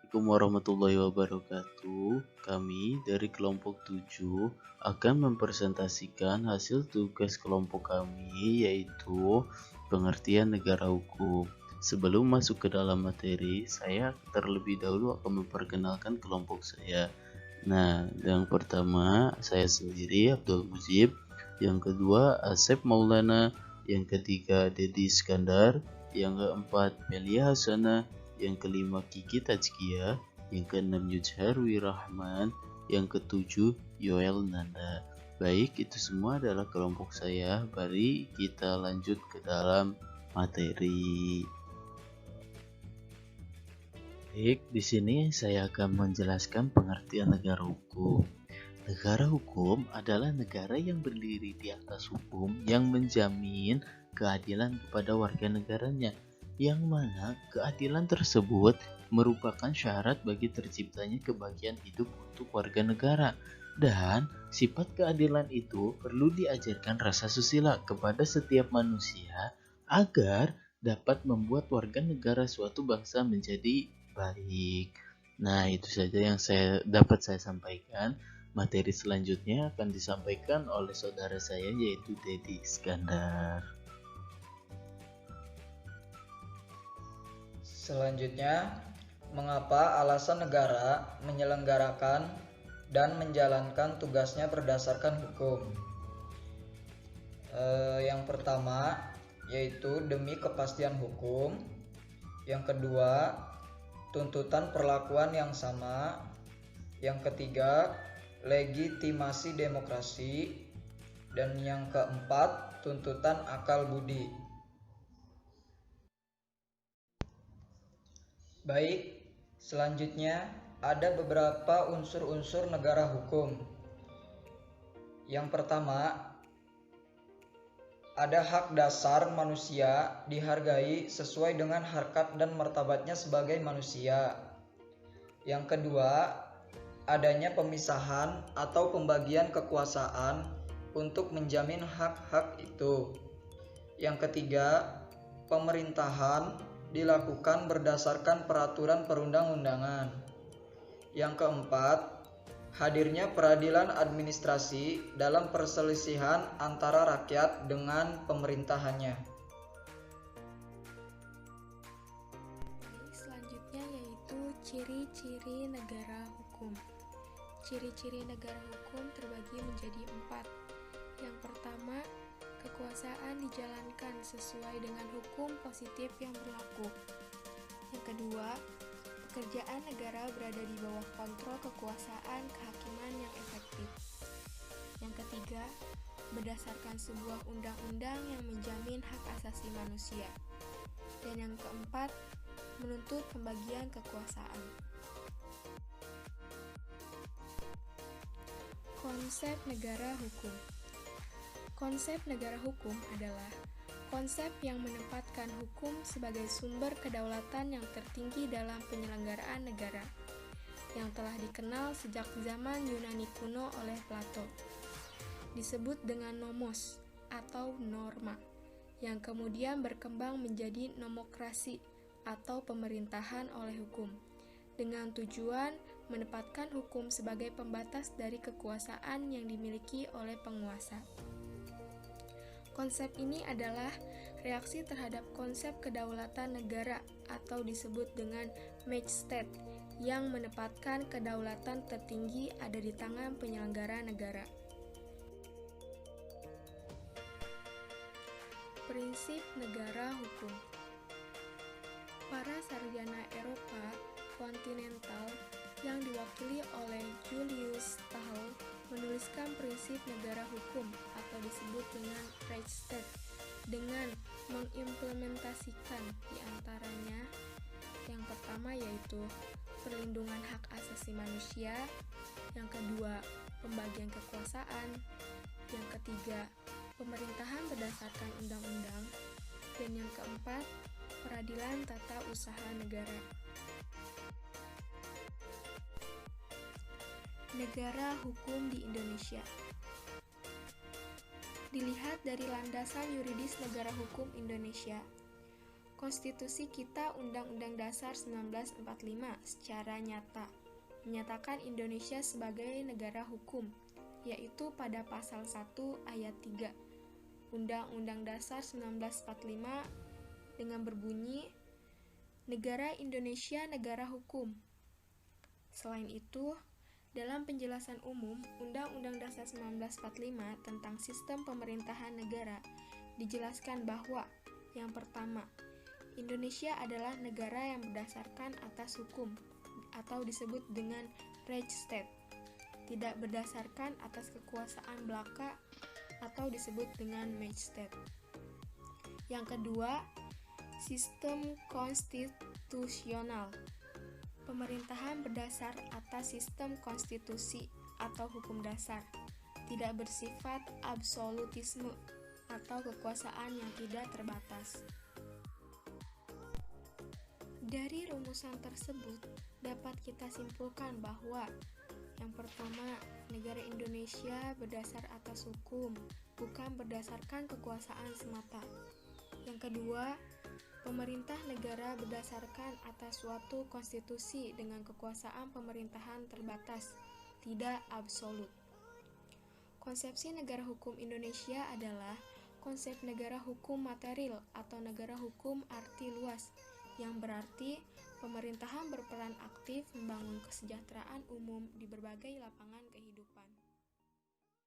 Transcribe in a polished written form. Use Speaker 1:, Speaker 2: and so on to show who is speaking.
Speaker 1: Assalamualaikum warahmatullahi wabarakatuh. Kami dari kelompok 7 akan mempresentasikan hasil tugas kelompok kami, yaitu pengertian negara hukum. Sebelum masuk ke dalam materi, saya terlebih dahulu akan memperkenalkan kelompok saya. Nah, yang pertama saya sendiri Abdul Mujib, yang kedua Asep Maulana, yang ketiga Dedi Iskandar, yang keempat Melia Hasanah, yang kelima Kiki Tajkia, yang keenam Yujharwi Rahman, yang ketujuh Yoel Nanda. Baik, itu semua adalah kelompok saya. Mari kita lanjut ke dalam materi. Baik, di sini saya akan menjelaskan pengertian negara hukum. Negara hukum adalah negara yang berdiri di atas hukum yang menjamin keadilan kepada warga negaranya, yang mana keadilan tersebut merupakan syarat bagi terciptanya kebahagiaan hidup untuk warga negara. Dan sifat keadilan itu perlu diajarkan rasa susila kepada setiap manusia agar dapat membuat warga negara suatu bangsa menjadi baik. Nah, itu saja yang dapat saya sampaikan. Materi selanjutnya akan disampaikan oleh saudara saya, yaitu Dedi Iskandar.
Speaker 2: Selanjutnya, mengapa alasan negara menyelenggarakan dan menjalankan tugasnya berdasarkan hukum? Yang pertama yaitu demi kepastian hukum. Yang kedua, tuntutan perlakuan yang sama. Yang ketiga, legitimasi demokrasi. Dan yang keempat, tuntutan akal budi. Baik, selanjutnya ada beberapa unsur-unsur negara hukum. Yang pertama, ada hak dasar manusia dihargai sesuai dengan harkat dan martabatnya sebagai manusia. Yang kedua, adanya pemisahan atau pembagian kekuasaan untuk menjamin hak-hak itu. Yang ketiga, pemerintahan dilakukan berdasarkan peraturan perundang-undangan. Yang keempat, hadirnya peradilan administrasi dalam perselisihan antara rakyat dengan pemerintahannya.
Speaker 3: Selanjutnya yaitu ciri-ciri negara hukum. Ciri-ciri negara hukum terbagi menjadi 4. Yang pertama, kekuasaan dijalankan sesuai dengan hukum positif yang berlaku. Yang kedua, pekerjaan negara berada di bawah kontrol kekuasaan kehakiman yang efektif. Yang ketiga, berdasarkan sebuah undang-undang yang menjamin hak asasi manusia. Dan yang keempat, menuntut pembagian kekuasaan. Konsep negara hukum. Konsep negara hukum adalah konsep yang menempatkan hukum sebagai sumber kedaulatan yang tertinggi dalam penyelenggaraan negara, yang telah dikenal sejak zaman Yunani kuno oleh Plato. Disebut dengan nomos atau norma, yang kemudian berkembang menjadi nomokrasi atau pemerintahan oleh hukum, dengan tujuan menempatkan hukum sebagai pembatas dari kekuasaan yang dimiliki oleh penguasa. Konsep ini adalah reaksi terhadap konsep kedaulatan negara atau disebut dengan Majestat yang menempatkan kedaulatan tertinggi ada di tangan penyelenggara negara. Prinsip negara hukum. Para sarjana Eropa kontinental yang diwakili oleh Julius Stahl menuliskan prinsip negara hukum atau disebut dengan Rechtsstaat dengan mengimplementasikan diantaranya yang pertama yaitu perlindungan hak asasi manusia, yang kedua pembagian kekuasaan, yang ketiga pemerintahan berdasarkan undang-undang, dan yang keempat peradilan tata usaha negara. Negara hukum di Indonesia. Dilihat dari landasan yuridis negara hukum Indonesia, Konstitusi kita Undang-Undang Dasar 1945 secara nyata menyatakan Indonesia sebagai negara hukum, yaitu pada pasal 1 ayat 3 Undang-Undang Dasar 1945 dengan berbunyi, Negara Indonesia negara hukum. Selain itu, dalam penjelasan umum Undang-Undang Dasar 1945 tentang sistem pemerintahan negara, dijelaskan bahwa yang pertama, Indonesia adalah negara yang berdasarkan atas hukum atau disebut dengan Rechtsstaat, tidak berdasarkan atas kekuasaan belaka atau disebut dengan Majestäт. Yang kedua, sistem konstitusional. Pemerintahan berdasar atas sistem konstitusi atau hukum dasar, tidak bersifat absolutisme atau kekuasaan yang tidak terbatas. Dari rumusan tersebut, dapat kita simpulkan bahwa yang pertama, negara Indonesia berdasar atas hukum, bukan berdasarkan kekuasaan semata. Yang kedua, pemerintah negara berdasarkan atas suatu konstitusi dengan kekuasaan pemerintahan terbatas, tidak absolut. Konsepsi negara hukum Indonesia adalah konsep negara hukum material atau negara hukum arti luas, yang berarti pemerintahan berperan aktif membangun kesejahteraan umum di berbagai lapangan kehidupan.